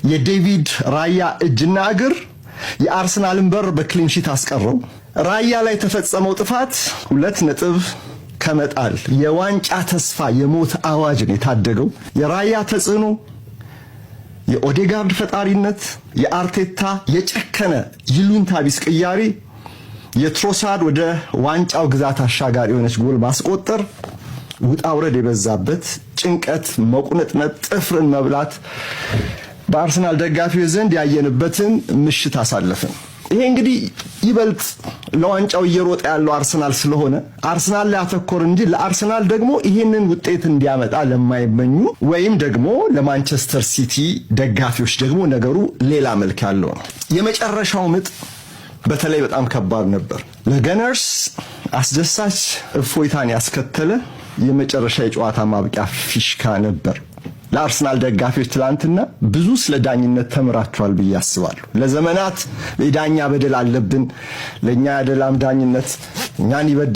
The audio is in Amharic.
የዴቪድ ራያ እጅና እግር የአርሰናልን በር በክሊንሺት አስቀረው። ራያ ላይ ተፈጸመው ጥፋት 2 ነጥብ ከመጣል የዋንጫ ተስፋ የሞት አዋጅን የታደገው የራያ ተጽዕኖ፣ የኦዴጋርድ ፈጣሪነት፣ የአርቴታ የጨከነ ይሉንታ ቢስ ቅያሪ፣ የትሮሳርድ ወደ ዋንጫው ግዛት አሻጋሪ የሆነች ጎል ማስቆጠር፣ ውጣ ውረድ የበዛበት ጭንቀት፣ መቁነጥነጥ፣ ጥፍርን መብላት በአርሰናል ደጋፊዎች ዘንድ ያየንበትን ምሽት አሳለፈን። ይሄ እንግዲህ ይበልጥ ለዋንጫው እየሮጠ ያለው አርሰናል ስለሆነ አርሰናል ላይ አተኮር እንጂ ለአርሰናል ደግሞ ይሄንን ውጤት እንዲያመጣ ለማይመኙ ወይም ደግሞ ለማንቸስተር ሲቲ ደጋፊዎች ደግሞ ነገሩ ሌላ መልክ ያለው ነው። የመጨረሻው ምጥ በተለይ በጣም ከባድ ነበር። ለገነርስ አስደሳች እፎይታን ያስከተለ የመጨረሻ የጨዋታ ማብቂያ ፊሽካ ነበር። ለአርሰናል ደጋፊዎች ትላንትና ብዙ ስለ ዳኝነት ተምራችኋል ብዬ አስባለሁ። ለዘመናት የዳኛ በደል አለብን፣ ለኛ ያደላም ዳኝነት እኛን ይበድ